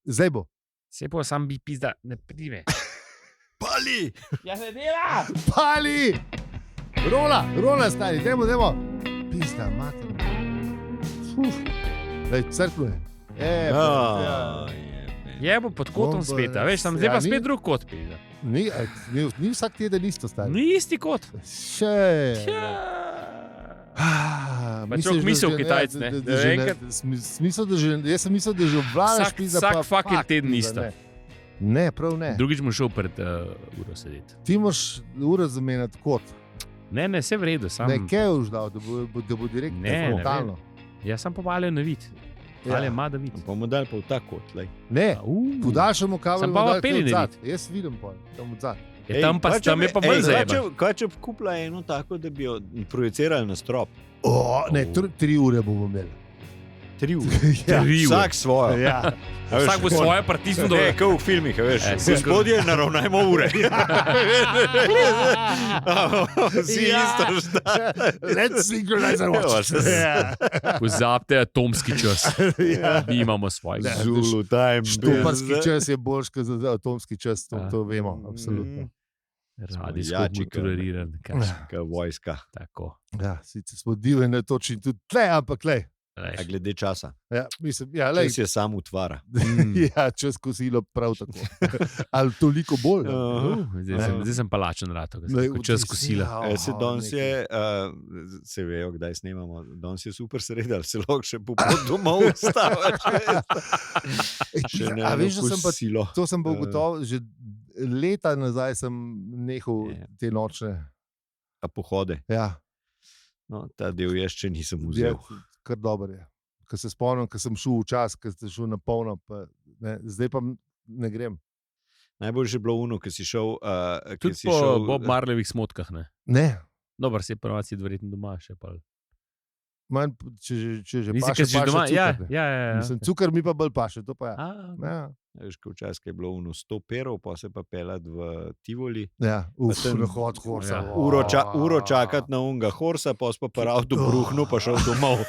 Zdaj bo. Se pa sam bi pizda, ne prime. Pali! Ja se dela! Pali! Rola, stari, dajmo. Pizda, mater. Daj, crknuje. Je bo pod kotom spet, a veš, sam zdaj pa spet drug kot pizda. Ni vsak teden isto, stari. Ni isti kot. Še. Pa človek misel Kitajc, ne? Jaz sem mislil, da že obvladaš pizda. Vsak fucking teden isto. Ne, prav ne. Drugič mu šel pred uro sedeti. Ti moraš uro zamenjati kot. Ne, vse v redu. Sam... Ne, kaj je uždal, da bo direktno frontalno. Ja, sam povalil na vid. Ali ima da vid. Pa mu dal pa v ta kot. Ne, podaljšamo kabel. Sam pa peli na vid. Jaz vidim pa, tam odzad. Tam je pa bolj zajeba. Kaj če kupila eno tako, da bi jo projicirali na strop? Ne, 3 ure bomo imeli. 3 ure. Vsak svojo. Ja. Vsak bo svoje pritisnil do... Kaj v filmih, veš. Gospodje, naravnajmo ure. Vsi isto šta. Let's synchronize our watches. Pozabite atomski čas. Mi imamo svojega. Zulu time. Štoparski čas je boljš, kot za atomski čas. To vemo, absolutno. Radijsko motoriziran. Kaj vojska. Tako. Ja, sicer smo diveni točni tudi tle, ampak tle. A glede časa. Ja, mislim, čas je sam utvara. Ja, čas kosilo prav tako. Ali toliko bolj. Zdaj sem pa lačen rato, čas kosila. Se danes je, se vejo, kdaj snemamo, danes je super sreda, ali se lahko še po domov ustava. A veš, da sem pa, to sem pa ugotovil, že leta nazaj sem nehal te nočne. A pohode. Ja. No, ta del jaz še nisem vzel. Kar dobro je. Ko se spomnim, ko sem šel v čas, ko sem šel na polno, zdaj pa ne grem. Najbolj že bilo uno, ko si šel... Tudi po Bob Marleyvih smotkah, ne? Ne. Dobar, se prvaci verjetno doma še pa. Manj, če že paše, paše doma, cukar. Ja. Mislim, cukar mi pa bolj paše, to pa je. Ja. Veš, ko včasih je bilo 100 perov, pa se pa pelat v Tivoli. Ja, hod horsa. Uro čakati na unga horsa, pa pa avto bruhnu, pa šel domov.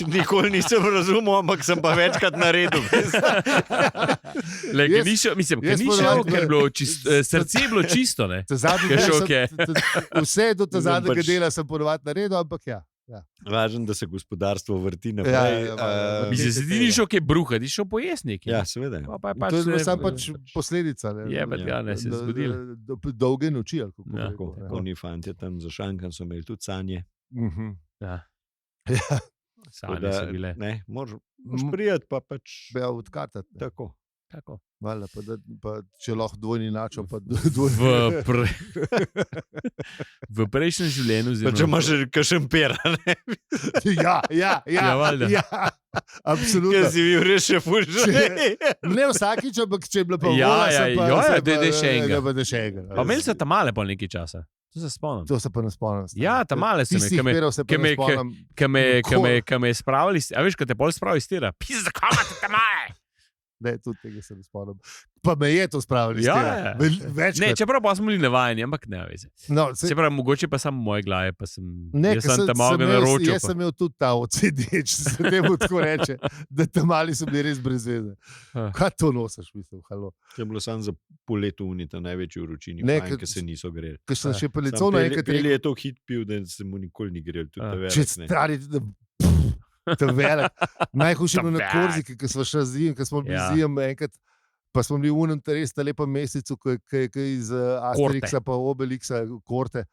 Nikoli nisem razumel, ampak sem pa večkrat naredil. Srce je bilo čisto, ne? Vse do ta zadnjega dela sem ponovadi naredil, ampak ja. Važno, da se gospodarstvo vrti naprej. Mislim, se ti ni šel kaj bruha, ti šel pojesti nekaj. Ja, seveda. To je samo pač posledica. Ne se je zgodilo. Dolge noči. Oni fantje tam za šankan so imeli tudi sanje. Ja. Sanje so bile. Ne, moraš prijeti pa pač... Ja, odkartati. Tako. Vala, pa če lahko dvojni načo, pa v prejšnjem življenju pa če imaš kakšen pera, ne? Ja, absolutno. Kaj si bil res še fužil? Ne vsakič, ampak če je bila pa še enega. Pa imeli so tam male pol nekaj časa. To se spomnim. To se pa ne spomnim. Ja, tam male se me, ki me je spravili, a veš, ko te pol spravi iz tira, pizda, kam imate tam male? Ne, tudi tega se ne spomnim. Pa me je to spravili. Ja. Ne, čeprav pa smo bili navajeni, ampak ne veze. No, čeprav mogoče pa samo moje glave, pa sem tam malo naročil. Jaz sem imel tudi ta OCD, če se temu tako reče, da tam mali so bili res brez veze. Kaj to nosiš, mislim, halo? To je bilo samo za poleto unita, največji vročini, ki se niso greli. Ker sem še pelicovno enkrat rekel. Peli je to hit pil, da se mu nikoli ni grel. Če stari, to je velik. Najhujši je bil na Korziki, ko smo šli zijem, ko smo bili zijem enkrat, pa smo bili v unem res ta lepem mesecu, ko je iz Asterixa pa Obelixa, Korte,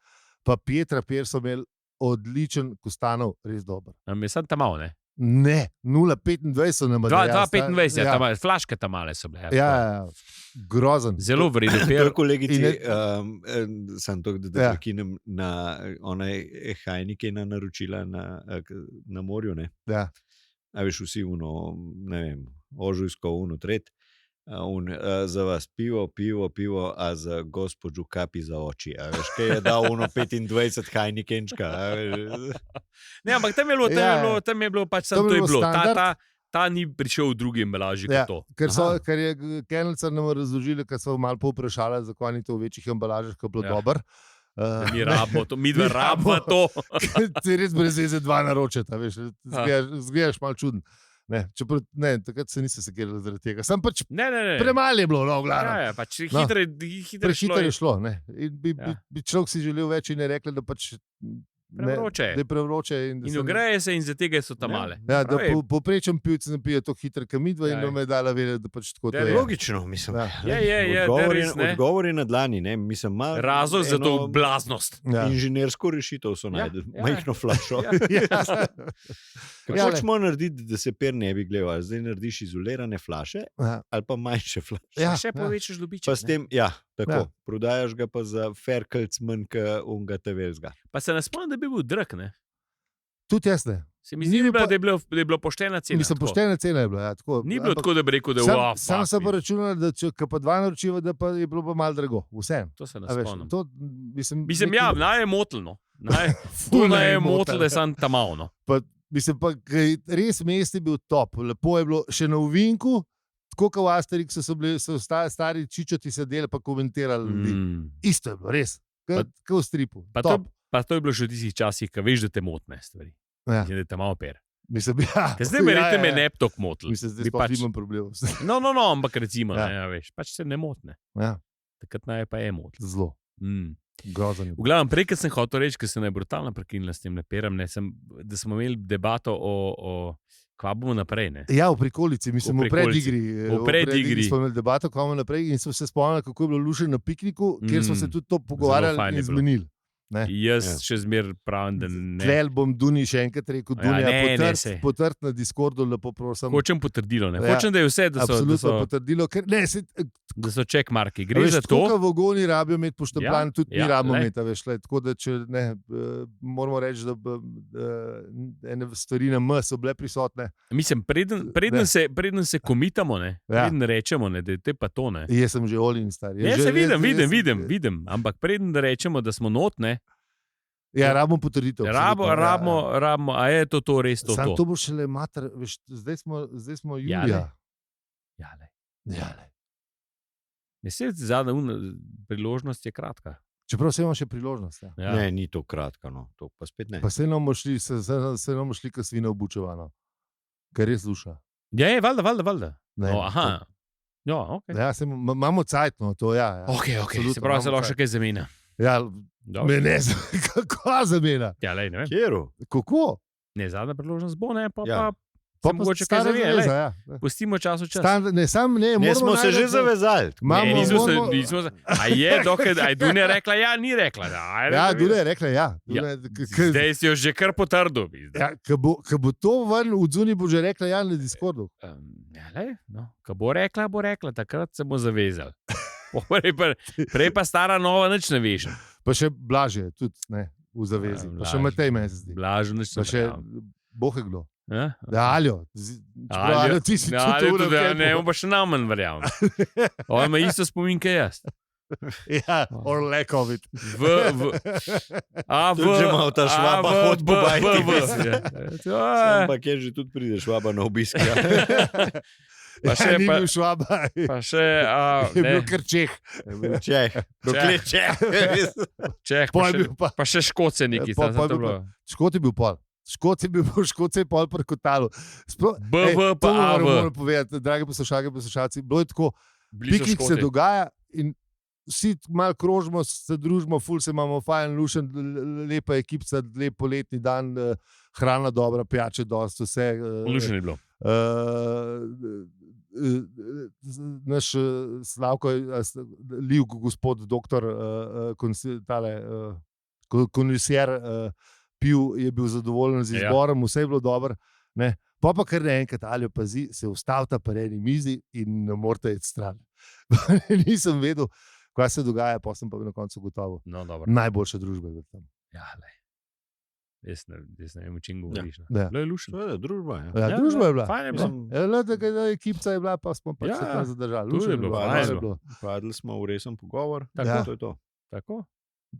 pa Pietra Pier so imeli odličen Kostanov, res dober. Je sam tam malo, ne? Ne, 0,25 so nam dali. 2,25, flaške tam male so bile. Ja, grozen. Zelo vredo. Kolegici, sem to, da prekinem na onaj Heinekena naročila na morju, ne? Ja. A veš, vsi ne vem, ožujsko, tret, za vas pivo, a za gospodžu kapi za oči. A veš, kaj je dal 25 Heinekenčka. Ne, ampak tam je bilo pač samo to je bilo. Ta ni prišel v drugi embalaži kot to. Ker je Kenelca nam razložili, ker so malo povprašali, zakaj ni to v večjih embalažah, ko je bilo dober. Mi rabimo to, mi dva rabimo to. Ti res brez veze dva naročeta, veš, zgledaš malo čuden. Takrat se nisem sekiral zaradi tega. Sam pač Ne. premalo je bilo, no, glavno. Ja, pač hitro Prehitro je šlo. Bi človek si želel več in je rekel, da pač prevroče. Da je prevroče. In ogreje se in za tega so tam male. Ja, da povprečen pivec ne pije to hitro, kot midva in me je dala vedeti, da pač tako to je. Logično, mislim. Je. Odgovori na dlani, ne, mislim, malo. Razlog za to blaznost. Inženirsko rešitev so najdel, majhno flašo. Kako hočemo narediti, da se per ne bi gledal? Zdaj narediš izolirane flaše ali pa manjše flaše. Še povečaš dobiček. Pa s tem, tako, prodajaš ga pa za ferkelc manj unga tevelzga. Pa se ne spomnim, da bi bil drag, ne? Tudi jaz ne. Se mi zdi, da je bilo poštena cena. Mislim, poštena cena je bila. Ni bilo tako, da bi rekel, da je wow. Sam sem pa računal, da če pa dva naročiva, da pa je bilo pa malo drago. Vse. To se ne spomnim. Mislim, naj je motlno. Naj je motlno, da je sam tamavno. Mislim pa, res mest je bil top. Lepo je bilo še na Uvinku. Tako kot v Asterixu so stari čičoti sedeli pa komentirali ljudi. Isto je bilo, res. Kot v stripu. Pa to je bilo še v tistih časih, ko veš, da te motne stvari. Da te malo per. Zdaj me ne tok motili. Mislim, zdaj sploh nimam problemov. No, ampak recimo, veš, pač se ne motne. Takrat naj pa je motil. Zelo. Grozen. V glavnem, prej, sem hotel reči, ker se je brutalno prekinila s tem neperom, da smo imeli debato o kva bomo naprej. Ne? Ja, v prikolici, mislim, v predigri. V predigri smo imeli debato, kva bomo naprej in smo se spomnili, kako je bilo lušen na pikniku, kjer smo se tudi to pogovarjali in zmenili. Jaz še zmer pravim, da ne. Tlel bom Duni še enkrat rekel, Dunija, potrd na Discordu, lepo prosim. Hočem potrdilo, ne? Hočem, da je vse, da so... Absolutno potrdilo, ker ne, da so checkmarki. Gre za to... Tako, v Ogoni rabijo imeti poštempljan, tudi mi rabimo imeti, veš, tako da če ne, moramo reči, da ene stvari na M so bile prisotne. Mislim, preden se komitamo, ne, preden rečemo, ne, da je te pa to, ne. Jaz sem že olin star. Ja, se vidim, ampak preden rečemo, da smo not, ne. Ja, rabimo potrditev. Rabimo, a je to res to? Sam to bo šele mater, veš, zdaj smo julija. Jale. Zadnja priložnost je kratka. Čeprav se imamo še priložnost. Ja. Ne, ni to kratka, no. To pa spet ne. Pa se nam bomo šli, ko svine obučevano. Kar res duša. Ja, je, valjda. Aha. Ja, ok. Ja, imamo cajtno, to ja. Ok, se pravi, se lahko še kaj zamena. Ja, ne, kako zamena? Ja, lej, ne vem. Kjeru? Kako? Ne, zadnja priložnost bo, ne, pa mogoče kaj zaveza. Pustimo čas. Ne, smo se že zavezali. Nismo. A je, dokaj Dunja rekla ja, ni rekla. Ja, Dunja je rekla ja. Zdaj si jo že kar potrdil. Ko bo to ven, v Duni bo že rekla ja na Discordu. Ko bo rekla, takrat se bo zavezali. Prej pa stara nova nič ne veš. Pa še Blažje, tudi ne, v zavezi. Pa še Matej me zdi. Blažje nič ne veš. Boh je kdo. Ja, Aljo. Ti si tudi ne, on pa še najmanj verjamem. On ima isto spomin, kaj jaz. Ja, or lack of it. Tudi že malo ta švaba hod po bajti. Ampak je že tudi pride švaba na obisk. Pa še ni bil švaba. Pa še je bil kar Čeh. Čeh. Pa še Škotce neki. Škot je bil pol. Škot je pol prekotal. To moram povedati, dragi poslušalci. Bilo je tako, piknik se dogaja in vsi malo krožimo, se družimo, ful se imamo fajn, lušen, lepa ekipca, lep poletni dan, hrana dobra, pijače dosti, vse. Lušen je bilo. Naš Slavko, liv gospod doktor, konsier, pil, je bil zadovoljen z izborom, vse je bilo dobro. Pa kar naenkrat, ali pazi, se ustavita pa eni mizi in ne morete iti stran. Nisem vedel, kaj se dogaja, pa sem pa na koncu gotovo. No, najboljša družba je tam. Ja, lej. Jaz ne vem, o čem govoriš. Bilo je lušno. Družba je. Ja, družba je bila. Fajn je bilo. Ekipca je bila, pa smo pač se tam zadržali. Lušno je bilo. Padli smo v resen pogovor. Tako, to je to. Tako.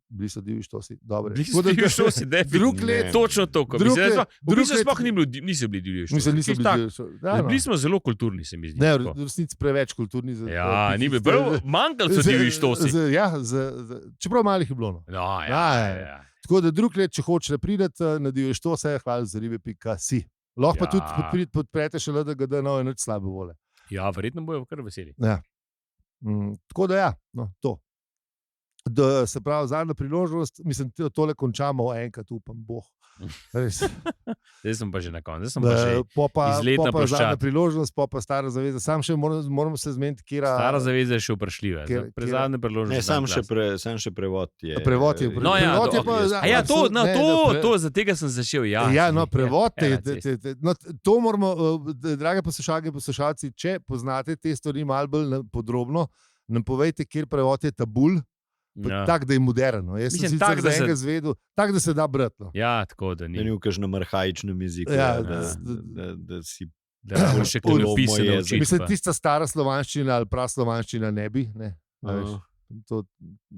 Bili so divji štosi. Bili so divji štosi, drug let. Točno to. Niso bili divji štosi. Bili smo zelo kulturni, se mi zdi. Ne, v resnici preveč kulturni. Ja, ni bilo. Manjkali so divji štosi. Ja, čeprav malih je bilo. Ja. Tako da drug let, če hočeš prideti na divje štose, hvala za ribe.si. Lahko pa Ja. tudi podprete še LDGD, no je nič slabe vole. Ja, verjetno bojo kar veseli. Ja. Tako da ja, no, to. Da, se pravi, zadnja priložnost, mislim, tole končamo enkrat, upam, Bog. Res. Zdaj sem pa že na koncu, zdaj sem pa že izletna zadnja ploščad. priložnost, pa stara zaveza. Sam še moramo se zmeniti, kjera... Stara zaveza je še vprašljiva. Prezadnje priložnost. Ne, sam še prevod je. Prevod je. No, ja, prevod je to- pa, A ja, to, no, ne, to, za tega sem začel. Ja, Ja, no, prevod ja, no, to moramo, drage poslušalke in poslušalci, če poznate te stvari malo bolj podrobno, nam povejte, kjer prevod je tabul, Ja. tak, da je moderno. Jaz Mislim, sem tak, sicer da za se- enega zvedel, tak, da se da brati. No. Ja, tako da Da ni. ni v kažem arhaičnem jeziku, Ja, da si Da je bolj še kaj Podobno napisano je, učiti. Mislim, pa. tista stara slovanščina ali praslovanščina ne bi. Ne, a veš,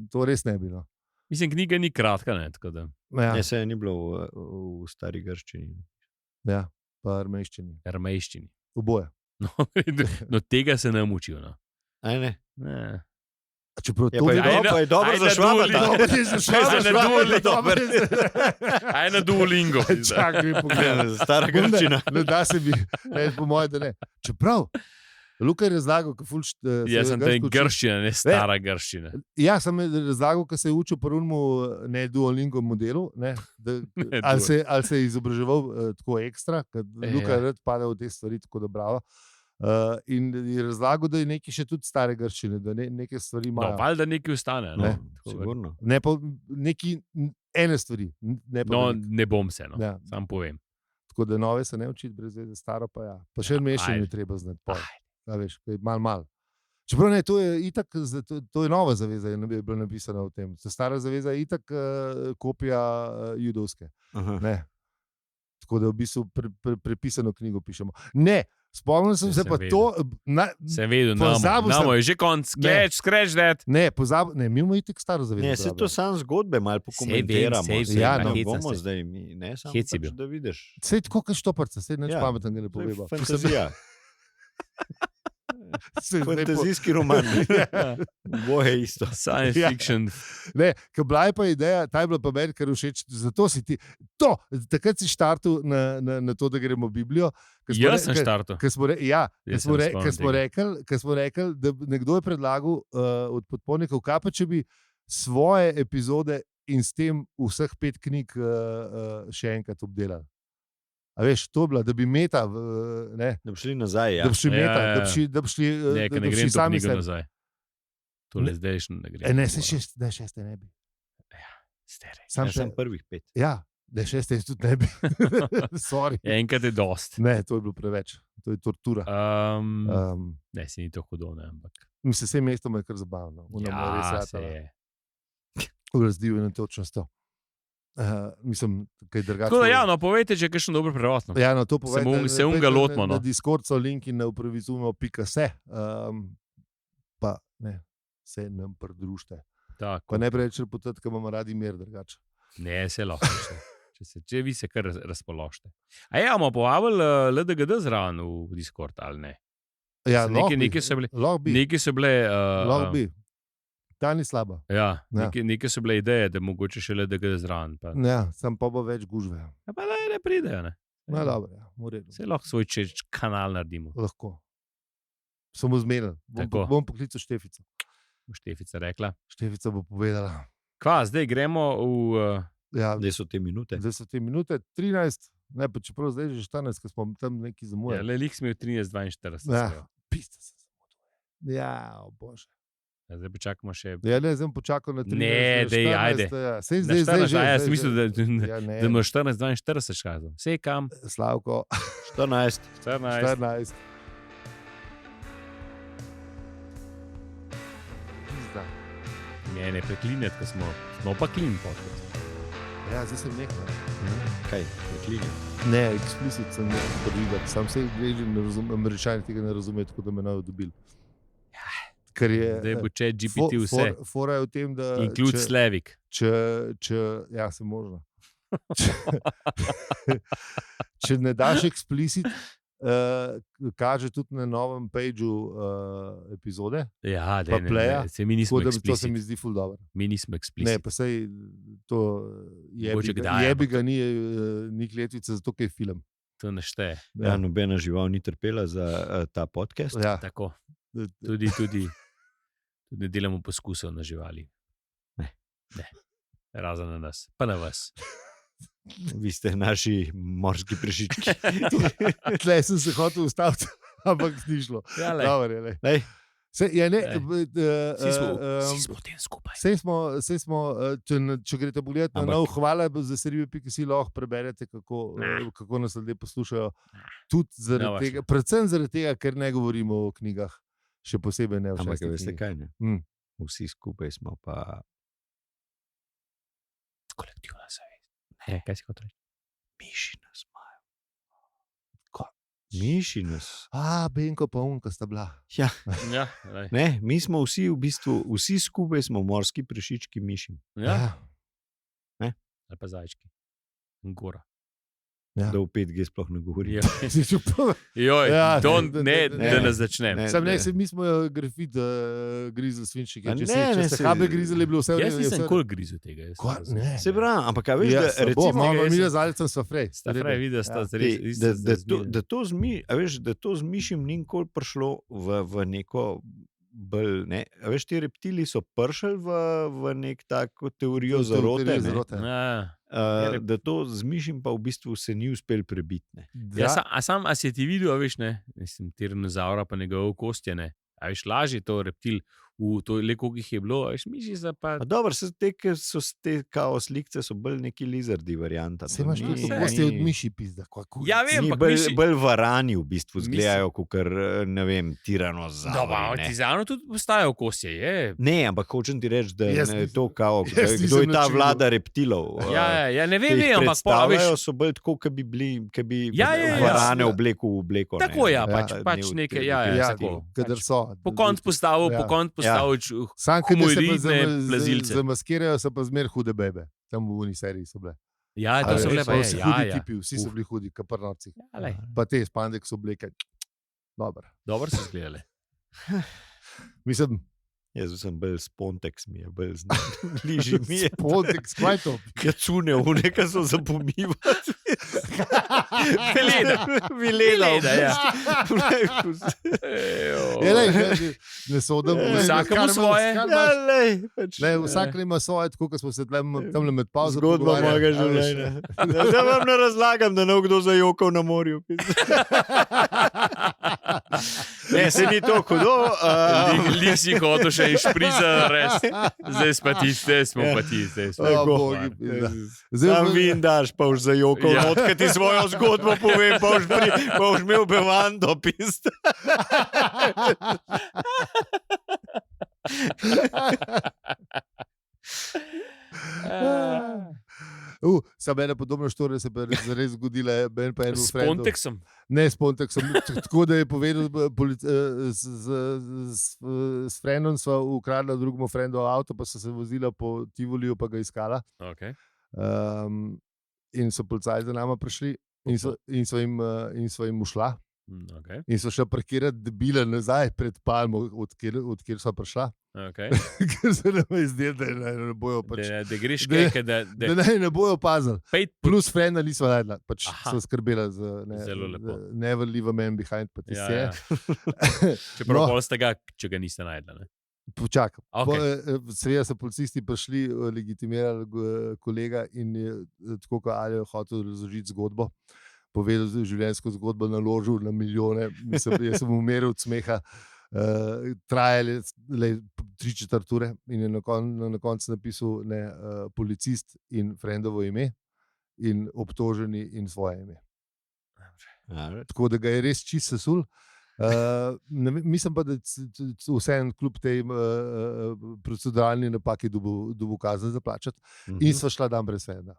to res ne bi. No. Mislim, knjiga ni kratka, ne, tako da Ja, Ne, se ni bilo v stari grščini. ja, pa armejščini. armejščini. Oboje. No, tega se ne učil. No. Aj, ne. Ne. Čeprav Ja, to pa je vidim- dobro, pa je dobro ajde, za švaba. Duolingo. ta. Dobro, je za švaba, Zdaj se ne švaba, Duolingo, dobro. Aj na Duolingo. Čakaj, pogledaj. Stara grščina. Ne da se bi, ne, po mojem, da ne. Čeprav, Luka je razlagal, kako fulč. Jaz sem tam grščina, ne stara grščina. Ja, sem razlagal, ko se je učil prvemu ne Duolingo modelu, ne, da, Ne, ali se je izobraževal tako ekstra, ker Luka Ja. je rad padal v te stvari, tako da bravo. In je razlagal, da je nekaj še tudi stare grščine, da neke stvari No, imajo. valjda nekaj ostane. No, Ne, Tako da- Sigurno. Ne pa neki ene stvari. Ne pa no veliko. ne bom se, no. Ja. Sam povem. Tako da nove se ne učiti, brez veze, staro pa ja. Pa še Ja, mešanje ajde. je treba znati. Ja, veš, mal. Čeprav ne, to je itak, to je nova zaveza, je bila napisana v tem. Stara zaveza je itak kopija judovske. Aha. Ne. Tako da v bistvu prepisano knjigo pišemo. Ne, spomnil sem Ja, se sem pa vedel. to. Sem vedel, Pozabil sem. namo je že konc, Ne. scratch that. Ne, mi imamo itak staro zavezo. Ne, se to sam zgodbe malo Sej vem, pokomentiramo. sej Saj vem, ne no. hecam bomo se. zdaj mi, ne, samo Hec je pač, bil. da vidiš. Sej tako kot štoparca, sej nič Ja. pametnega ne To je poveva. Fantazija. Sej zdaj Fantazijski roman. Ja. Boje isto. Science Ja. fiction. Ne, ker bila je pa ideja, ta je bila pa meni kar všeč, zato si ti. Takrat si štartil na to, da gremo v Biblijo. Jaz sem štartal. Ker smo, ja, Jaz se ne spomnim ker smo rekli, da nekdo je predlagal od podpornikov, kaj pa če bi svoje epizode in s tem vseh 5 knjig še enkrat obdelali. A veš, to je bila, da bi meta, ne, Da bi šli nazaj. Ja. da bi šli Ja, meta, ja, ja. da bi šli, Ne, ker da ne bi grem šli to sami knjigo sebi. nazaj. Tole zdaj še ne gre. Ne, se šeste ne bi. Stari. Sam Ja, sem prvih 5. Ja, ne, šeste tudi ne bi. Sorry. Enkrat je dost. Ne, to je bilo preveč, to je tortura. Ne, se ni to hudo, ne, ampak. Mislim, vse mesto je kar zabavno. Ja, se je. Razdijo in točno to. Mislim, kaj drugače. Tako da, ja, no, povejte, če je kakšen dober prevod. No. Ja, no, to povejte, se unga lotimo, no. Na Discord so linki na upravizumo.se, pa ne, se nam pridružite. Tako. Pa ne preveč reputati, ker imamo radi mir drugače. Ne, se lahko. Če vi se kar razpoložite. A ja, bomo povabili LDGD zraven v Discord, ali ne? Ja, Nekaj so bile. Nekaj so bile. Lahko bi. Ta ni slaba. Ja, Ja. nekaj so bile ideje, da mogoče še LDGD zraven. Pa, Ja, sam pa bo več gužve. ja, pa ne pridejo. Ne? No, dobro, ja, v redu. Se lahko svoj kanal naredimo. Lahko. Samo zmeren. Tako. Bom poklical Štefico. Bo Štefica rekla. Štefica bo povedala. Kva, zdaj gremo v. Ja, Zdaj so te minute. zdaj so te minute 13, ne pa čeprav zdaj že 14, ker smo tam neki Ja, zamujali. le lik smo v 13:42. Ja, pista se zamudil. Ja, o bože. Ja, zdaj počakamo še. Ja, ne, zdaj bom počakal na 13. Ne, dej, 14, ajde. Ja. Sej Na zdaj, 14, že. a ja, sem zdaj mislil, že. Ja, ne, Da imaš 14:42 škazal. Sej kam? Slavko, 14. 14. 14. Pizda. Ne preklinjati, ko smo pa klin podcast. Ja, zdaj sem nekaj. Kaj? Preklini. Ne, eksplicit sem nekaj podvigati. Sam se američani tega ne razumejo, tako da me ne bodo dobili. Ker je, Zdaj bo če GPT vse. Fora je v tem, da Inklud Slavik. ja, se možno. Če ne daš eksplicit, kaže tudi na novem pageu epizode. Ja, Pa playa, se mi nismo Tako da to se mi eksplicit. zdi ful dobro. Mi nismo Ne, eksplicit. pa sej to Mogoče kdaj, jebi ga ni kletvica, zato ker je film. To ne šteje. Ja, nobena žival ni trpela za ta podcast. Ja. Tako. Tudi ne delamo poskusov na živali. Ne. Razen na nas, pa na vas. Vi ste naši morski prešički. Tle sem se hotel ustaviti, ampak ni šlo. Ja, lej. Dobar je, lej. Lej. Vsi smo v tem skupaj. Sej smo, če greste pogledat na nov hvala za serijo.si, lahko preberete, kako nas ljudje poslušajo. Tudi zaradi tega, predvsem zaradi tega, ker ne govorimo o knjigah, še posebej ne o šestih knjigah. Ampak veste kaj, ne? Vsi skupaj smo pa kolektivna zavest. Kaj si hotel reči? miši nas imajo. Miši nas. Benko pa Unka sta bila. Ja. Ne, mi smo vsi v bistvu, vsi skupaj smo morski prešički mišim. Ja. Ne? Ali pa zajčki. Gora. Ja. Da v 5G sploh ne govori. Da ne začnem. Mi smo grafit grizel svinčnike. Če ste habe grizel, je bilo vse v redu. Jaz nisem kol grizel tega. Se pravi, ampak kaj veš, da recimo... Mi z Alicem sva frej. Sta frej, vidi, da sta zres. Da to z mišim ni nikoli prišlo v neko bolj, ne? A veš, ti reptili so prišli v nek tako teorijo zarote. Da to z mišim pa v bistvu se ni uspel prebiti. A si ti videl, a veš, ne? Mislim, tiranozaura pa njegov kostje, ne? A veš, lažje to reptil, le koliko jih je bilo, a veš, miši za pa... Dobro, te kao slikce so bolj neki lizardi varianta. Se imaš tudi kostje od miši pizda. Ja, vem, pa miši... Bolj varani v bistvu zgledajo, kakor, ne vem, tiranozauri. Dobro, tizano tudi postajajo kostje, je. Ne, ampak hočem ti reči, da je to kao, kdo je ta vlada reptilov. Ja, ne vem, ampak predstavljajo so bolj tako, ki bi varane obleku v obleko. Tako, ja, pač nekaj, ja, tako. Kadar so. Po konc postavil humoridne plazilce. Zamaskirajo se pa zmer hude bebe. Tam v uni seriji so bile. Ja, to so bile pa vsi hudi tipi, vsi so bili hudi, kaprnovci. Pa te spandeks obleke. Dobro so zgledali. Mislim... Jaz sem bolj Spontex, mi je bolj bližji mi je. Spontex, kaj to? Kacune, uneka so za pomivati. Vileda, ja. Ne sodem. Vsak ima svoje. Vsak ima svoje, tako kot smo se tam med pauzo zgodba mojega življenja. Da vam ne razlagam, da ne bo kdo zajokal na morju. Ne, se ni to hudo. Lik si hotel še in špriza res. Zdaj smo pa ti. Sam vin daš, pa už zajokal. Odkaj ti svojo zgodbo povem, pa už imel bevando pist. Sam ena podobna štorija se je zares zgodila. S Pontexom? Ne s Pontexom. Tako da je povedal, s frendom sva ukradla drugemu frendu avto, pa so se vozila po Tivoliju, pa ga iskala. In so policaji za nama prišli in so jim ušla. In so še parkirati debile nazaj pred Palmo, od kjer so prišla. Ker se nam je zdelo, da ne bojo ne bojo opazili. Plus frenda niso najdla, pač so skrbela za Never Leave a Man Behind, pa ti se. Čeprav pol ste ga, če ga niste najdla. Počakaj. Seveda so policisti prišli, legitimirali kolega in je tako, kot Ali je hotel razložiti zgodbo. Povedal življenjsko zgodbo, naložil na milijone. Jaz sem umeril od smeha. Trajali 3/4 ure in je na koncu napisal policist in frendovo ime in obtoženi in svoje ime. Tako da ga je res čist sesul. Mislim pa, da vseeno kljub tej proceduralni napaki dobil kazen za plačati in sva šla dan brez frenda.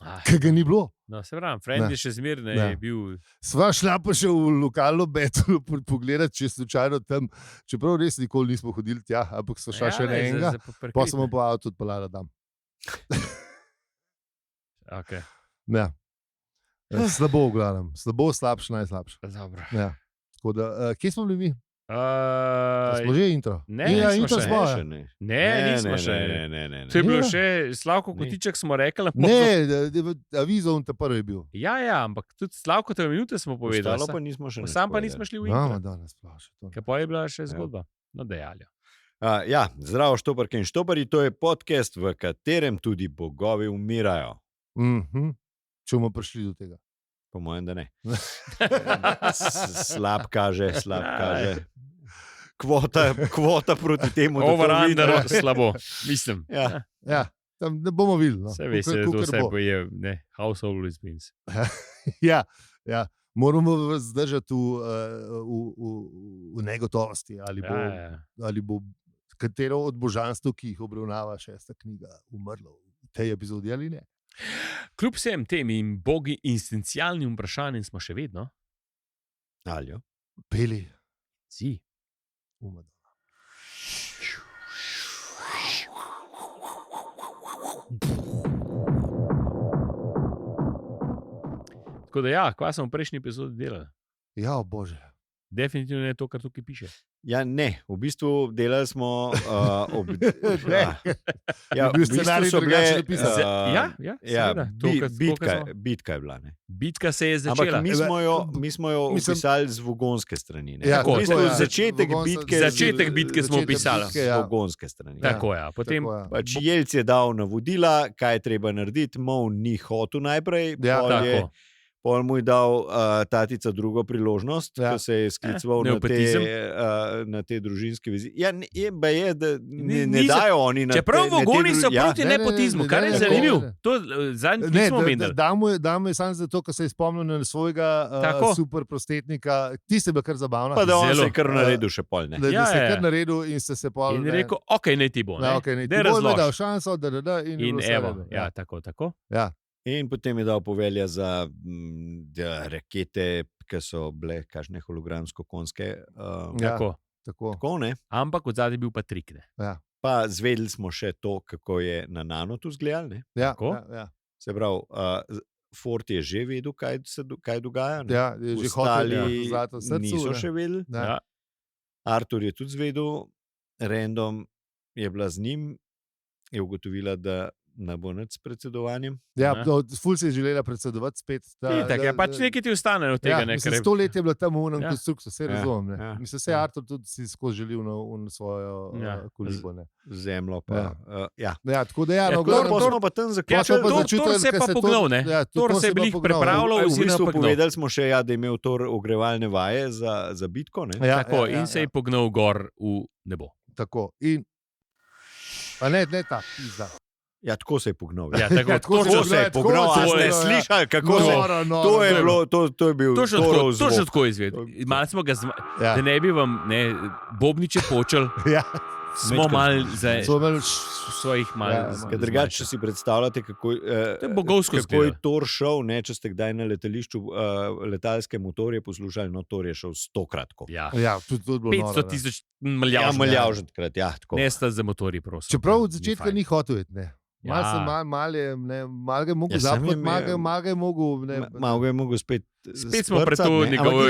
Kaj ga ni bilo. No, se pravim, frend je še zmerno je bil. Sva šla pa še v lokalno betlo pogledati, če slučajno tam, čeprav res nikoli nismo hodili tja, ampak sva šla še na enega, pa smo po avto odpeljala tam. Ja. Slabo v glavnem, slabo, slabše, najslabše. Dobro. Ja. Tako da, kje smo bili mi? Smo že intro. Ne, ja, nismo intro še. smo. še Ja. Ne, nismo še. Ne. To je bilo Ja. še Slavko Kotiček, smo rekli. Ne, avizo on te prvi je bil. Ja, ampak tudi Slavko te minute smo povedali. Ostalo pa nismo še. Sam pa nismo šli v Imamo intro. danes plašati. Kaj pa je bila še zgodba? No, dejali. Ja, zdravo, štoparke in štopari, to je podcast, v katerem tudi bogovi umirajo. Če bomo prišli do tega. Po mojem, da ne. Slab kaže. Kvota proti temu, da to Over-under, vidimo. slabo, mislim. Ja. Ja, tam ne bomo videli. No. Vse veš, da to vse boje, ne, house always wins. Ja. Moramo vas zdržati v negotovosti, ali bo katero od božanstv, ki jih obravnava 6. knjiga, umrlo v tej epizodi ali ne. Kljub vsem tem in bogi instencialnim vprašanjem smo še vedno. Aljo. Peli. Si. Umadona. Tako da kva smo v prejšnji epizodi delali? Ja, bože. Definitivno ne to, kar tukaj piše. Ja, ne, v bistvu delali smo scenarij drugače napisan. Bitka je bila. Ne? Bitka se je začela. Ampak mi smo jo opisali z vogonske strani. Ne? Ja, v bistvu tako, ja. začetek bitke smo opisali. z vogonske strani. Tako je. Potem Pač Jelc je dal navodila, kaj je treba narediti, Mov ni hotel najprej. Ja, tako. Pol mu je dal tatica drugo priložnost, ko se je skliceval na te družinske vezi. Ja, ne dajo oni na čeprav vogoni so proti nepotizmu, kar je zanimivo. To zadnjič nismo menili. Damo je samo zato, ker se je spomnil na svojega super prostetnika. Ti se bi kar zabavno. Pa da on se je kar naredil še pol. Da se je kar naredil in se pol. In rekel, ok, ne ti bo. Da je razložil šanso, in evo. Ja, tako. Ja. In potem je dal povelja za rakete, ki so bile kažne hologramsko-konske. Tako, ne? Ampak od zadaj je bil pa trik. Ja. Pa zvedeli smo še to, kako je na nanotu zgledali. Ja. Se pravi, Ford je že vedel, kaj dogaja. Ja, je že ostali srcu, niso še vedeli. Ja. Artur je tudi zvedel, Random je bila z njim, je ugotovila, da ne bo nič s predsedovanjem. Ja, ful se je želela predsedovati spet. Pač nekaj ti ostane od tega. Ja, 100 let je bila tam v unem konstruktu, vse razumem. Mislim, se je Artur tudi si skozi želil na svojo kolibo. Zemljo pa. Ja, tako da smo pa tam zaključili. Tor se je pa pognal, ne? Tor se je bil pripravljal. V bistvu povedali smo še, da je imel Tor ogrevalne vaje za bitko. Tako, in se je pognal gor v nebo. Tako, in pa ne ta pizda. Ja, tako se je pognal. Ja, tako se je pognal. Ste slišali, kako se je? To je bilo, to je bil Torov zvok. Točno tako izvedel. Malo smo ga, da ne bi vam bobniče počel. Smo malo za svojih malih. Drugače, če si predstavljate, kako je Tor šel, če ste kdaj na letališču letalske motorje poslušali, no Tor je šel 100-krat. Ja, tudi 500 000 milijavžkrat. Ne sta za motorji, prosim. Čeprav od začetka ni hotel iti. Malo ga je mogel zapati, malo ga je mogel spet. Spet smo pred to njegovo.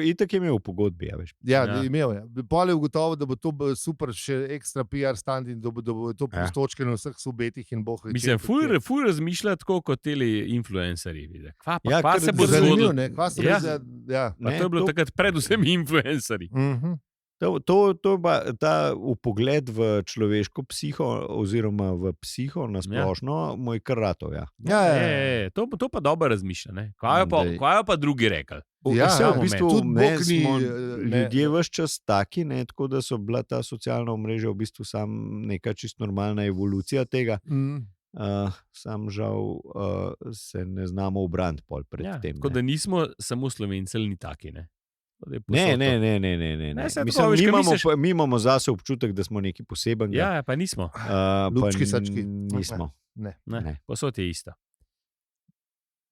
Itak je imel v pogodbi. Ja, imel je. Pol je ugotovil, da bo to super še ekstra PR stand in da bo to postočke na vseh subetih in boh. Mislim, ful razmišlja tako kot teli influencerji. Kva se bo zgodilo? To je bilo takrat predvsem influencerji. Ta vpogled v človeško psiho oziroma v psiho na splošno moj kar ratov. To pa dobro razmišlja. Kaj je pa drugi rekel? V bistvu smo ljudje vse čas taki, tako da so bila ta socialna omrežja v bistvu sam neka čist normalna evolucija tega. Sam žal se ne znamo obraniti pred tem. Tako da nismo samo Slovenci ali ni taki, ne? Ne. Mi imamo zase občutek, da smo neki poseben. Ja, pa nismo. Lučki sački. Nismo. Ne. Posod je isto.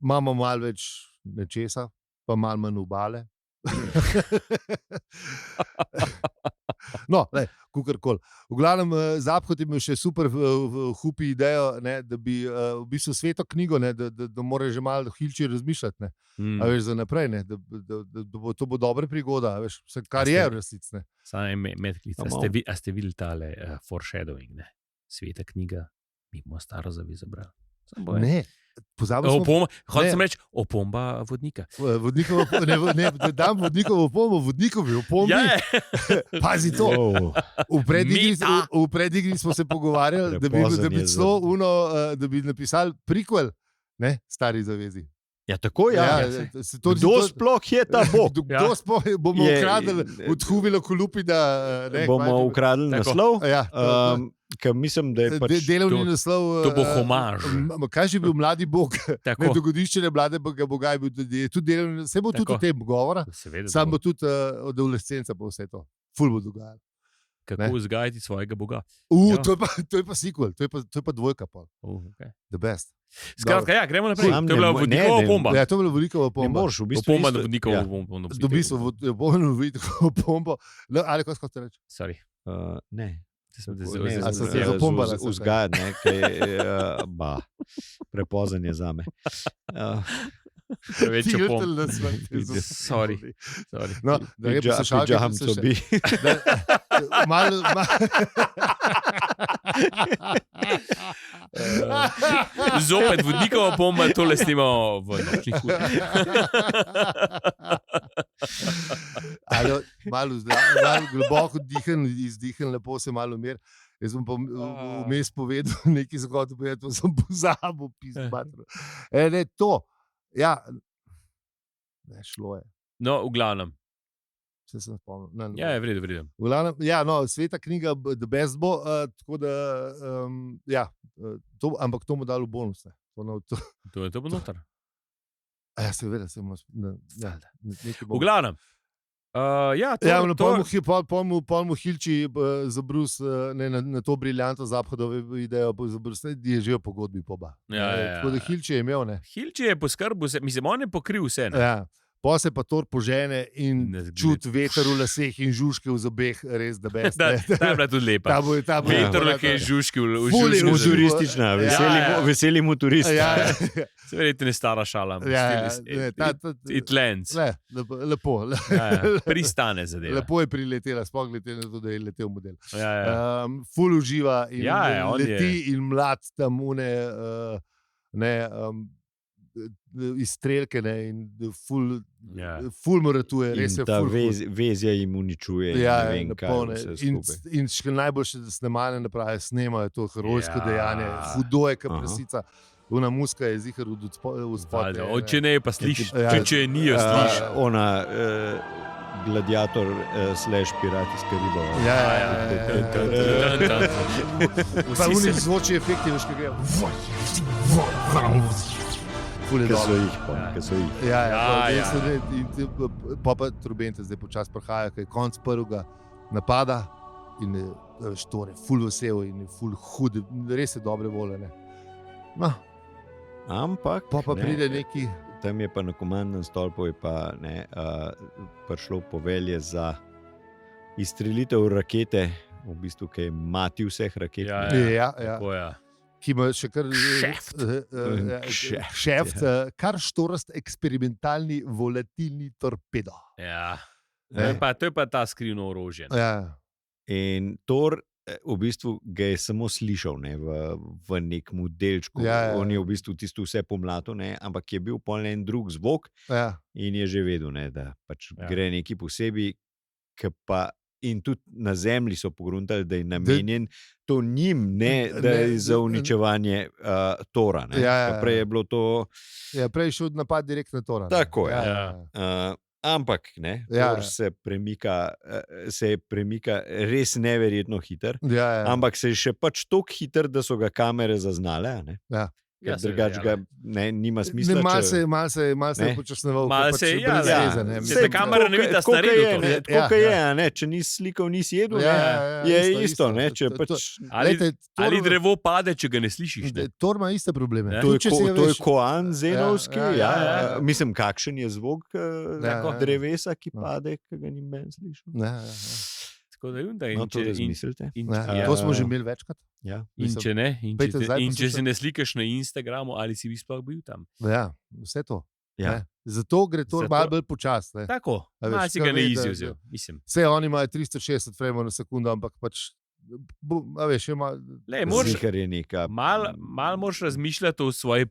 Imamo malo več nečesa, pa malo manj obale. No, kukorkoli. V glavnem, Zaphod je imel še super hupi idejo, ne, da bi v bistvu sveto knjigo, ne, da mora že malo hilči razmišljati, ne, a veš, za naprej, ne, da to bo dobra prigoda, a veš, vse, kar je v resnici, ne. Samo medklic, a ste videli tale foreshadowing, ne? Sveta knjiga, mi bomo staro zavezo brali. Ne, pozabili smo. Hočem sem reči, opomba vodnika. Da dam vodnikovo opombo, vodnikovi opombi. Pazi to. V predigri smo se pogovarjali, da bi napisali prequel, ne, Stari zavezi. Ja, tako je. Kdo sploh je ta Bog? Kdo sploh bomo ukradli od Huvila Kolupida? Bomo ukradli naslov? Ker mislim, da je delovni naslov. To bo homaž. Kaj je bil mladi Bog? Dogodiščenje mladega Boga je bil tudi delovni naslov. Se bo tudi o tem govora. Sam bo tudi od adolescenca pa vse to. Ful bo dogajalo. Kako vzgajati svojega Boga. To je pa sequel, to je pa dvojka. The best. Skratka, ja, gremo naprej. To je bila vodnikova pomba. Ja, to je bila vodnikova pomba. Ne moreš, v bistvu. Pomba na vodnikovo pombo. Dobi so vodnikovo pombo. Ali kaj skozi te reči? Sorry. Ne. Vzgajati, prepozen je zame. Prevečjo pombo. Sorry. No, da je Pidžam to bi. Zopet vodnikova pomba, tole snimamo v nočnih urah. Malo globoko dihan, izdihan, lepo se malo umir. Jaz bom pa vmes povedal nekaj zgodb, pa sem pozabil pisati. Ne, to. Ja, ne, šlo je. No, v glavnem. Se sem spomnil. Ja, je vredo. V glavnem, ja, no, sveta knjiga The Best bo, tako da, ja, ampak to mu dalo bonus. To je to bo noter. Ja, seveda, v glavnem. Pol mu Hilči za Bruce na to briljantno Zaphodovo idejo za Bruce, je že v pogodbi poba. Tako da Hilči je imel, ne. Hilči je poskrbel, mislim, on je pokril vse, ne. Ja. Pa se pa Thor požene in čuti veter v laseh in žužke v zobeh, res da best. Ta je bila tudi lepa. Veter v laseh, žužke v žužke. Moturistična, veseli moturist. Verjetno je stara šala. It lands. Lepo. Pristane zadeva. Lepo je priletela, sploh glede na to, da je letel model. Ful uživa in leti in mlad tam izstrelke in ful moratuje. In ta vezja jim uničuje. In še najboljše, da snemane naprave snemajo to herojsko dejanje. Hudo je, kar prasica. Ona muska je zihar v spodnje. Če ne, pa slišiš. Če ni, jo slišiš. Ona gladiator / pirat iz Kariba. Pa unik zvoči efekti, veš, kaj gre. Ki so jih. Pa trubente zdaj počas prihaja, kaj je konc prvega napada in štore, ful vesel in ful hud, res je dobre volje. No. Ampak pa pride neki. Tam je pa na komandnem stolpu je pa prišlo povelje za izstrelitev rakete, v bistvu, ki je mati vseh raket. Tako je. Ki ima še kar šeft, kar štorast eksperimentalni volatilni torpedo. Ja, to je pa ta skrivno orožje. In Thor v bistvu ga je samo slišal v nekem delčku. On je v bistvu tisto vse pomlatil, ampak je bil pol en drug zvok in je že vedel, da pač gre nekaj posebej, ki pa in tudi na zemlji so pogruntali, da je namenjen to njim, ne da je za uničevanje Tora. Prej je bilo to. Prej je šel napad direkt na Tora. Tako je. Ampak Thor se premika res neverjetno hiter, ampak se je še pač toliko hiter, da so ga kamere zaznale. Drugače ga nima smisla. Malce je počasnoval. Malce je, kamera ne vidi, da sta redu. Tako je, če nisi slikal, nisi jedel, je isto. Ali drevo pade, če ga ne slišiš. Thor ima iste probleme. To je koan zenovski. Mislim, kakšen je zvok drevesa, ki pade, ki ga ni meni slišal. Tako da, da No, to razmislite. To smo že imeli večkrat. Ja. In če ne, Pejte zdaj in če poslušati. se ne slikaš na Instagramu, ali si bi sploh bil tam. Ja, vse to. Ja. Ne. Zato gre to Zato- malo bolj počasno. Tako, A veš, malo si kaj ga ne ve, da- izjuzel, mislim. Vse oni imajo 360 frame na sekundo, ampak pač, veš, ima. Lej, moraš, Zihar je neka. mal moraš razmišljati o svoji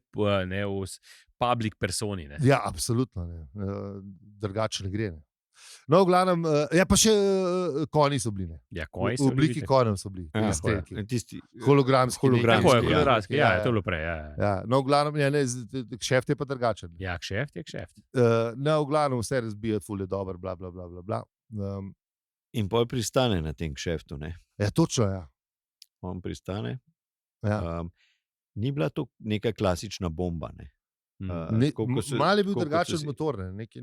public personi. Ne? Ja, absolutno. Ne. Drugače ne gre. Ne. No, v glavnem, ja, pa še konji so bili. Ne. Ja, V konji so obliki bili. konjev so bili. Ja, izdelki. tisti, Hologramski. Hologramski, Tako je, ja. kolorarski, ja, Ja, to je bilo prej. Ja. Ja, no, v glavnem, ja, ne, kšeft je pa drugačen. Ja, kšeft je kšeft. No, v glavnem vse razbija, ful je dober, bla, bla, bla, bla, bla. in pol pristane na tem kšeftu. Ne? Ja, točno, ja. On pristane. Ja. Ni bila to neka klasična bomba. Ne? Mal je bil tako kot drugačen so si- motor, ne. Nekaj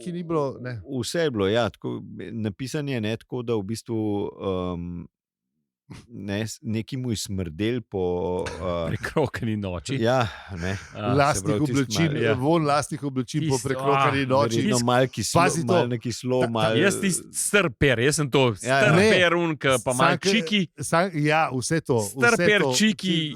ni bilo. Ne. Vse je bilo, ja, tako, napisan je ne, tako, da v bistvu neki mu je smrdel po. Prekrokani noči. Ja, ne. Lastnih oblačil, ja. von lastnih oblačil po Tisto, prekrokani noči. Verjetno malo kislo, Pazi to. malo nekislo, malo. Jaz ti strper, jaz sem to Ja, strper, unka pa mal Sam, čiki, Ja, vse to. Strper čiki,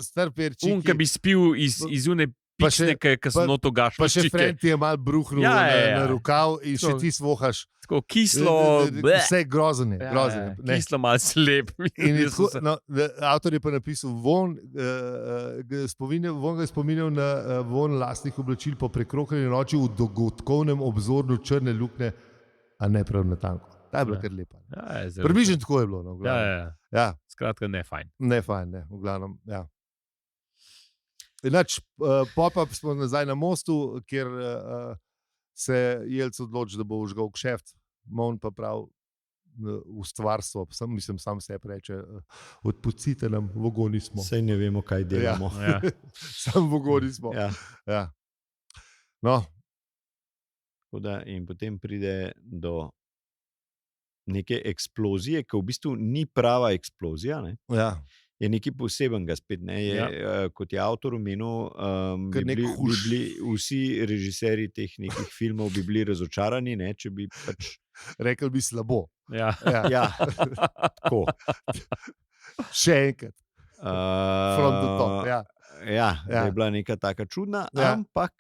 unka bi spil iz une Pa še- pične, ki so pa- noto gašali. Pa še Fred ti je mal bruhnil Ja, na, ja, ja. na rokav in še To- ti svohaš. Tako kislo, bleh. Vse grozne. Ja, grozne. ja, kislo mal slep. In je Jaz tako, sem se- no, avtor je pa napisal, von ga je spominjal na von lastnih oblačil po prekrokanju noči v dogodkovnem obzorju črne luknje, a ne prav na tanko. Ta je bila Ja. kar lepa. Ja, je zelo- Približno tako je bilo. No, v Ja, glavnem. ja, ja. Ja, Skratka, ne fajn. ne fajn, ne, v glavnem. Ja. Inač, pop-up smo nazaj na mostu, kjer se Jelc odloči, da bo užgal kšeft, Mon pa prav v stvarstvo, sam sebi reče, odpucite nam, vogoni smo. Sej ne vemo, kaj delamo. Ja. Sam vogoni smo. Ja. Ja. No, Tako da, in potem pride do neke eksplozije, ki v bistvu ni prava eksplozija. Ne? ja. Je nekaj posebenega, spet ne. Je, kot je avtor omenil, Kar bi nek bili, huš. bi bili vsi režiserji teh nekih filmov bi bili razočarani, ne, če bi pač. Rekel bi slabo. Ja. Ja. Ja, tako. Še enkrat, from the top. Ja. Ja, da Ja. je bila neka taka čudna, Ja. ampak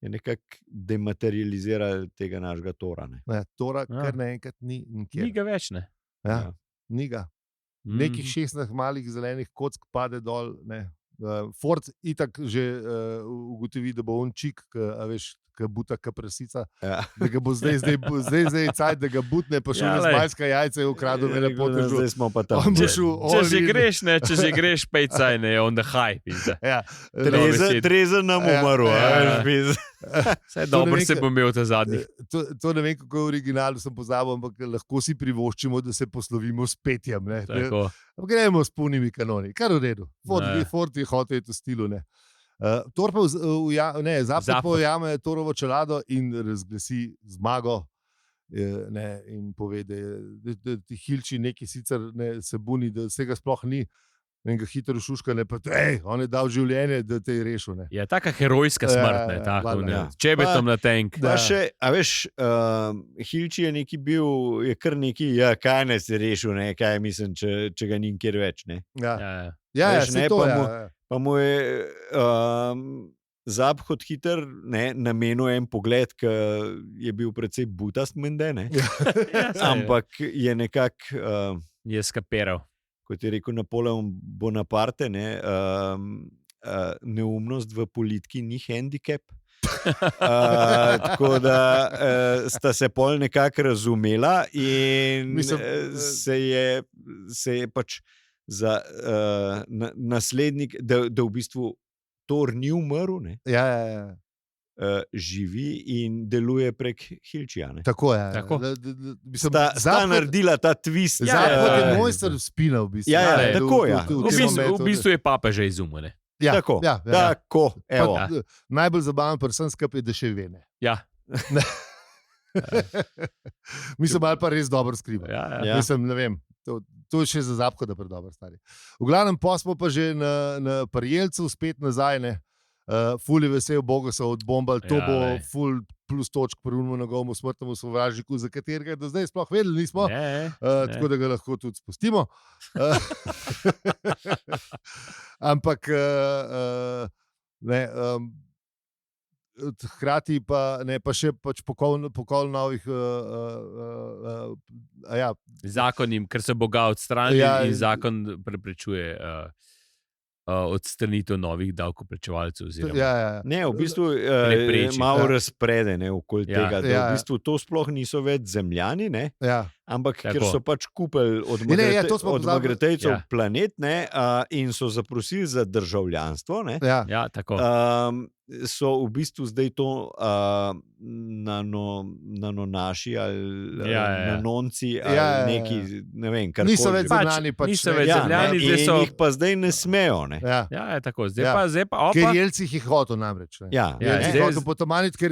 je nekako dematerializirala tega našega Tora. Ne. Ja, Tora, Ja. kar naenkrat ni nikjer. Ni ga več, ne. Ja, ni ga. Mm. Nekih 16 malih zelenih kock pade dol. Ne. Ford itak že ugotovi, da bo on čik, ki buta kaprasica, Ja. da ga bo zdaj cajt, da ga butne, pa še Ja, ja, lej. zmajska jajca je ukradel, ne Rekel, lepo zdaj smo pa tam. On bo ne. šel Če all že in. greš, ne, če že greš, pejcaj, ne, on the high. pizda. Ja, Trezen nam Ja, umrl, ja, a ja. veš, biz. Saj To dobro ne vem, se bo imel ta zadnji. to ne vem, kako je v originalu, sem pozabil, ampak lahko si privoščimo, da se poslovimo s petjem. Ne. Tako. Gremo s polnimi kanoni, kar v redu. Ne. Ford je hotel v stilu. Tor pa Zapad pa ujame Torovo čelado in razglasi zmago. In pove, da ti Hilči neki sicer se buni, da vsega sploh ni. In ga hitro šuška, pa on je dal življenje, da te je rešil. Ne. Ja, taka herojska smrt, ne, tako, valjda, ne. ja. Čebetom na tank. Pa še, a veš, Hilči je neki bil, je kar neki, ja, kaj ne si rešil, ne, kaj mislim, če ga ni nikjer več. Ne. Ja, Ja, ja. ja, veš, saj ne, to, pa ja, mu- ja. Pa mu je Zabhod hiter namenil en pogled, ki je bil precej butast, mende, ne. Ja, saj je. Ampak je nekako. Je skapiral. Kot je rekel Napoleon Bonaparte, neumnost v politiki ni handicap. Tako da sta se pol nekako razumela, in se je pač za naslednik, da v bistvu Tor ni umrl, ne, Ja, ja, ja. živi in deluje prek Hilčija. Tako je. Tako. Sta naredila ta twist. Zapad je ja. mojster spina, v bistvu. Ja, ja, tako, ja. V bistvu je papa že izumil. Ne. Ja, Tako, ja, ja. tako, evo. Pa, najbolj zabaven predvsem skupaj je, da še ve ne. Ja. Mislim, ali pa res dobro skriva. Ja, ja. Ja. Mislim, ne vem. To je še za Zaphoda predobro stari. V glavnem, pa smo pa že na Parjelcu, spet nazaj. Ne. ful je vesel, Boga so odbombali, to Ja, bo lej. ful plus točk pri unmu njegovemu smrtnemu sovražniku, za katerega do zdaj sploh vedeli nismo. Ne, Tako da ga lahko tudi spustimo. Ampak ne, hkrati pa, ne, pa še pač pokol novih zakonim, ker se Boga odstrani Ja, in zakon preprečuje odstranitev novih davkoplačevalcev. Ne, v bistvu prepreči. malo razprede okoli Ja. tega. Da v bistvu to sploh niso več zemljani, ne? Ampak Tako. ker so pač kupili od to smo pozabili. Magretejcev Ja. planet, ne, in so zaprosili za državljanstvo, ne, Ja, tako. so v bistvu zdaj to nanonaši ali nanonci ali neki, ne vem, kar Niso več zemljani, pač niso ne. več zemljani, in zdaj so. jih pa zdaj ne smejo. Ne. Ja. Ja, je tako. Zdaj Ja. pa, opa. Ker Jelcih jih hotel namreč. Ne. Ja, Ja, Jelcih zdaj- hotel potomaniti, ker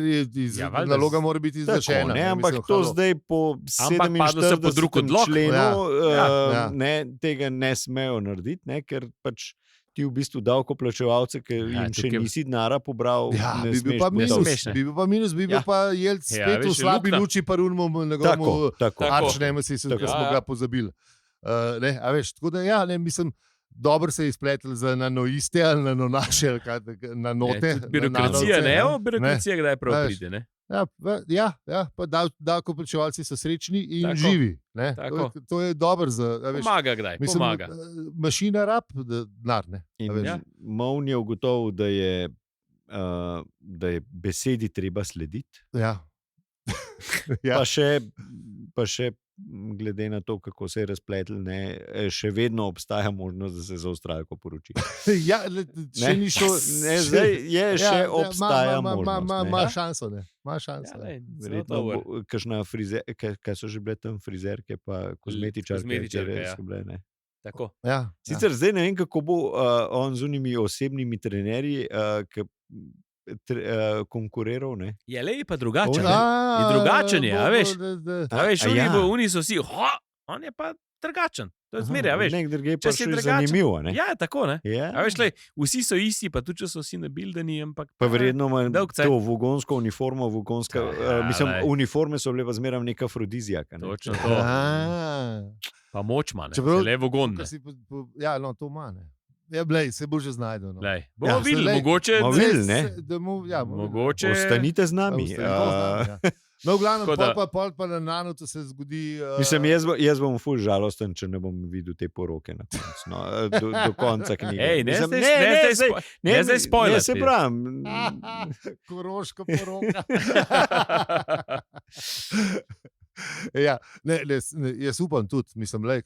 valjda naloga mora biti Tako, izvršena. ne, ampak mislim, to halo. zdaj po Ampak padlo se pod drug 47. odlok. členu Ja. ne, tega ne smejo narediti, ne, ker pač ti v bistvu davkoplačevalce, ker Ja, jim še tukaj- nisi denara pobral, Ja, ne bi bil smeš pa biti minus, smešne. bi bil pa minus, bi bil Ja. pa Jelc Ja, spet v veš, je slabi luknja. luči parunmu Tako, njegovemu tako. arčnemesis, ki Tako. smo Ja, ga ja. pozabili. Ne, a veš, tako da ja, ne, mislim, dobro se je izpletel za nanoiste ali nanonaše, ali kaj, nanote. Tudi birokracija, nanovce, ne, evo, birokracija, kdaj prav Veš. pride. Ne? Ja, pa davkoplačevalci so srečni in Tako. živi. Ne? Tako. To je dobro za, a veš, Pomaga kdaj, mislim, pomaga. mašina rab denar, ne. A In veš. Ja. Mavn je ugotovil, da je besedi treba slediti. Ja. Ja. Pa še glede na to, kako se je razpletel, ne, še vedno obstaja možnost, da se za Avstralko poroči. Ja, še ni šlo. Ne, zdaj je še obstaja možnost. ne. Ima šanso, ne. Ima šanso. Ja, ne. lej, zelo Verjetno dober. bo kakšna kaj so že bile tam frizerke, pa kozmetičarke, kozmetičarke, katere ja. so bile, ne. Tako. Ja, Sicer zdaj ne vem, kako bo on z unimi osebnimi trenerji konkuriral. Ne? Je le pa drugačen. Ja. ne. Je drugačen je, a veš. A veš, A ja. oni so vsi, on je pa drugačen. To je zmeraj, a veš. Nek druge Če pa si še drugačen. zanimivo. Ne? Ja, je tako, ne. Ja. A veš, lej, vsi so isti, pa tudi če so vsi nabildeni, ampak. Pa verjetno ima dolg cajt. to vogonsko uniformo, mislim, lej. uniforme so bile pa zmeraj neka afrodizijaka. Ne? Točno to. Pa moč ima, ne. Čeprav- Le vogon. ne. Ja, no, to ima. Ne. Ja, blej, se bo že znajdel. No. Lej, bomo videli, lej, mogoče. bomo videli. ne? Mogoče. Ostanite z nami. No, v glavnem, Tako da- pol pa na nanotu se zgodi. Mislim, jaz bom ful žalosten, če ne bom videl te poroke na koncu. No, do konca knjige. Ej, ne, Mislim, ne, zdaj spoiler. Ne, se pravim. Koroška poroka. Ja, jaz upam tudi, mislim, lej,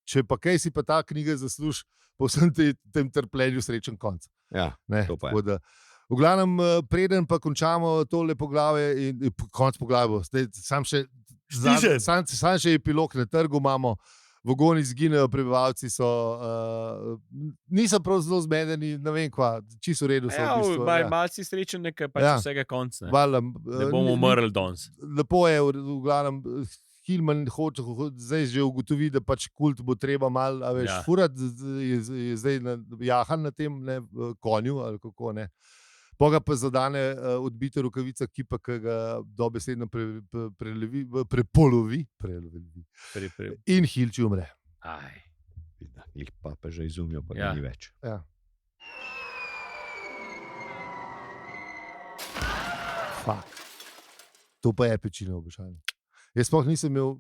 če pa kaj si pa ta knjiga zasluži, po vsem tem trpljenju srečen konc. Ja, Ne, to pa je. tako da, v glavnem, preden pa končamo tole poglavje, in konc poglavja, zdaj sam še, Stižen. sam še epilog na trgu imamo. Vogoni izginejo, prebivalci so, niso prav zelo zmedeni, ne vem kva, čisto v redu so. Ja, v bistvu, malce srečen, nekaj pač Ja. vsega konc. Ne, Valjda, ne bomo umrli danes. Lepo je, v glavnem, Hillman hoče zdaj že ugotovi, da pač kult bo treba malo, a veš, Ja. furati, je zdaj jahan na tem konju, ali kako ne. Poga pa zadane odbite rokavica kipa, ki ga dobesedno prepolovi in Hilči umre. Aj. Jih pa že izumijo, pa Ja. ga ni več. Ja. Fak. To pa je pečina običajno. Jaz sploh nisem imel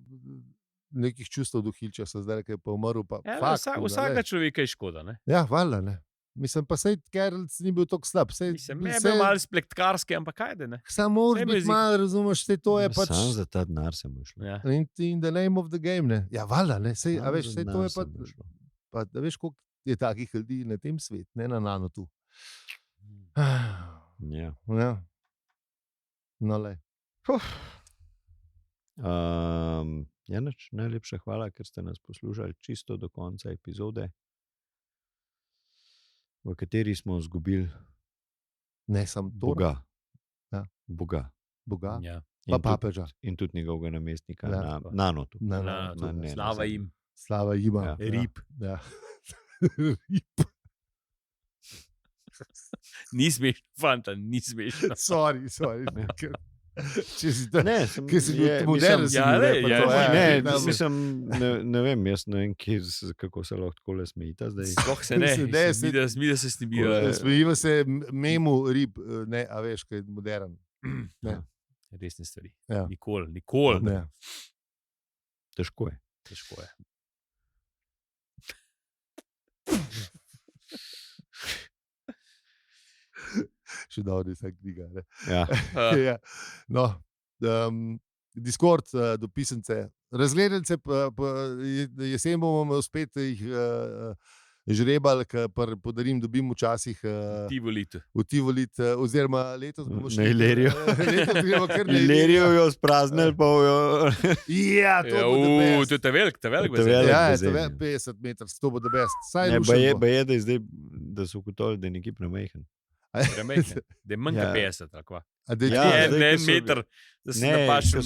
nekih čustev do Hilča, zdaj, ki je pa umrl. Pa, Ja, fak, vsakega človeka je škoda. Ne? Ja, valjda, ne. Mislim pa, sej Kerlc ni bil tako slab. Mislim, je bil malo splektarski, ampak kaj ne. Samo moraš saj biti jezik. malo, razumeš, sej to je pač. Sam za ta denar sem šel. Ja. In the name of the game, ne. Ja, valjda, ne. Sej, a Samo veš, za sej to denar je pa, sem šel. pa da veš, koliko je takih ljudi na tem svetu, ne na nanotu. Ja. Ja. No, le. Janač, najlepša hvala, ker ste nas poslušali čisto do konca epizode, v kateri smo izgubili Ne samo to, Boga. Ja. Boga. Boga, Ja. pa In papeža. in tudi njegovega namestnika Ja. na Nanotu. Na, ne, slava ne, jim. Slava jima. Ja. Rip. Ja. Rip. Ni smešno, fanta, ni smešno. Sorry. Če si tam, Ne, ki si bil modern, si bil mislim, ne vem, jaz ne vem, kako se lahko tako le smejita zdaj. Sploh se ne, zmida se snibijo. Smejiva se memu rib, ne, a veš, kaj je modern. Ne. Resne stvari. Ja. Nikoli. Ne. Težko je. Še dobro, vsa knjiga. Ne? Ja. Ja. No, Discord, dopisnice, razglednice, jesen bomo spet jih žrebali, ker podarim, dobim včasih v Tivolit, oziroma letos bomo šli Na Ilerijo. Letos gremo kar na Ilerijo jo spraznili, pa jo... Ja, to bo the best. To je te velik velik. Ja, bazen. 50 metrov, to bo the best. Saj Ne, rušen bo. ba je, da je zdaj, da so ugotovili, da je nekaj premajhen. Premajhen, da je manj kot Ja. 50. Ali kva. A da je Ja, ja, zdaj, en ko so- meter, da se Ne, napaš ko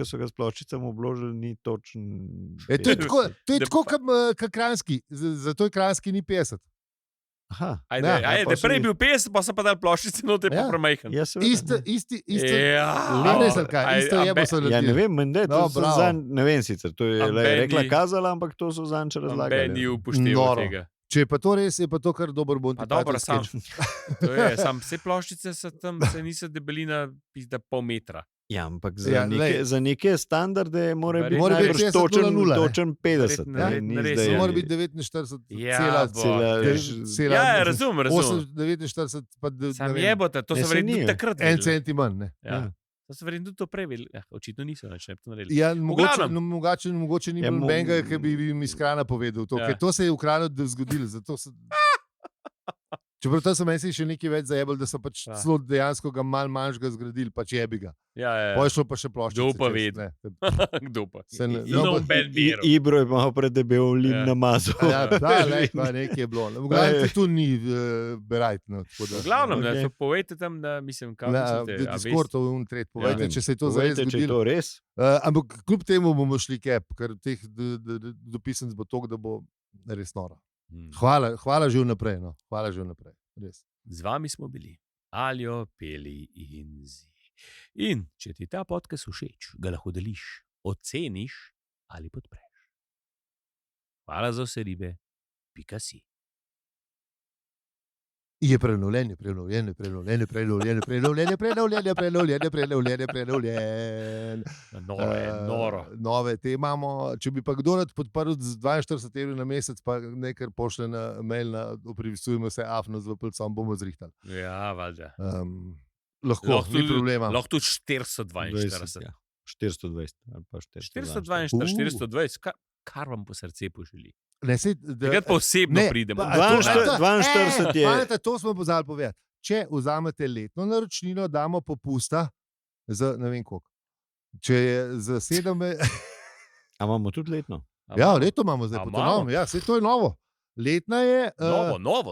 so ga s ploščicami obložili, ni točen. to je tako, Da kot Kranjski, zato je Kranjski ni 50. Aha, Ajde, Ja, ajde, pa da so prej jih- bil 50, pa so pa dali ploščice, no te pa Ja. premajhen. ja, seveda. Isto. Ja, A res, ali kaj? Isto je, bo so Ja, ne naredili. vem, menda, No, to so bravo. zanj, ne vem sicer, to je Amben rekla ni- kazala, ampak to so zanj še Ben razlagali. ni upošteval Noro. tega. Če je pa to res, je pa to kar dober Monty Pa dobro, Python sam. sketch. To je, sam vse ploščice so tam, se niso debelina, pizda pol metra. Ja, ampak Ja, za neke standarde mora biti Mora biti najbrž 50:0, ne? točen 50. Verjetno, ne, ni res, zdaj- To mora biti 49, Ja, cela, bo. cela, Ja, razumem. 49, pa Sam ne vem, jebote, to Ne, so saj verjetno ni, tudi ja. takrat en vedeli. centi manj. Ne? Ja. Ja. To so verjetno tudi to prej vedeli. Ja, očitno niso več to naredili. Ja, glavnem. mogoče ni Ja, bilo nobenega, ki bi jim iz Krana povedal. To, Ja. ker to se je v Kranu zgodilo. Čeprav to so meni še nekaj več zajebali, da so pač Ja. celo dejansko ga malo manjšega zgradili, pač jebi ga. Ja, Poj šlo pa še ploščice. Kdo pa čez, ve? ne. Kdo pa? Se ne- No, no, Ben Biro. Ibro je malo predebel lim Ja. namazal. Ja, da, lej, pa nekaj je bilo. V glavnem tu ni berajt. No, tako da- V glavnem, Okej. okay. Povejte tam, da mislim, kaj Na mislite. a Discordu in tret, povejte, vem. če se je to zares Povejte, če je zgodilo. to res. Ampak kljub temu bomo šli kep, ker teh dopisnic bo toliko, da bo res noro. veste? Hvala že vnaprej. No. Hvala že vnaprej. Res. Z vami smo bili Aljo, Peli in Zi. In če ti ta podcast všeč, ga lahko deliš, oceniš ali podpreš. Hvala za vse ribe, pika si. Je prenovljen. Noro. Nove te imamo. Če bi pa kdo rad podprl z 42 € na mesec, pa nekaj pošle na mail, oprivisujemo se afno z vplcom, bomo zrihtali. Ja, valjda. Lahko, ni problema. Lahko tudi 442. Ja. 420 ali pa 442. 420, kar vam po srce poželi. Ne, Takrat pa osebno pridemo. 42 je. Pamete, to smo pozvali povedati. Če vzamete letno naročnino, damo popusta za ne vem koliko. Če je za 7, A imamo tudi letno? ja, leto imamo zdaj, A po imamo? novem, ja, saj to je novo. Letna je,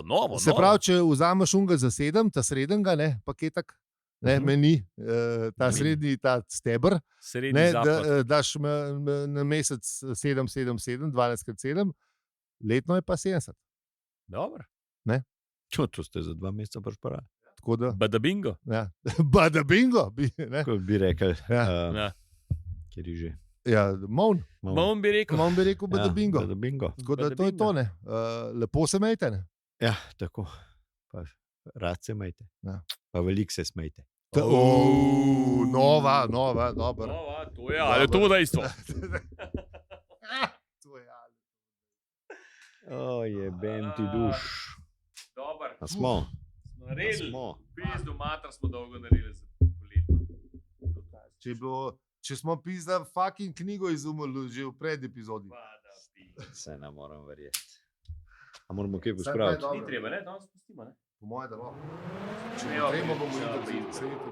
Novo. se pravi, če vzameš unga za 7, ta srednjega, ne, paketek, ne, meni, ta Meni. srednji, ta stebr, Srednji ne, zapad. daš na mesec 7, 12x7, letno je pa 70. Dobro. To ste za 2 meseca prišparali. Tako da, Badabingo. ja, bada bingo, ne. Kot bi rekel, Ja. Ja. kjer je že. Ja, Mon Mon bi rekel. bi rekel, bada bingo. Ja, bingo. Tako da to je to, ne. Lepo se mejte, ne. Ja, tako. Pa rad se majte. Ja. Pa veliko se smejte. Nova, dobro. Nova, to je, ali je to dejstvo? To je, O, je ben ti duš. Dobar. A smo? Smo naredili. Smo. Pes do matra smo dolgo naredili za poletno. če smo pizda fucking knjigo izumili že v pred epizodi. Se ne moram verjeti. A moramo kaj Saj pa je pospraviti? dobro. Ni treba, ne? Danes pustimo, ne? Po mojem, da lahko. Če Če ne, ne, bomo ja, jutri. jutri. Saj jutri.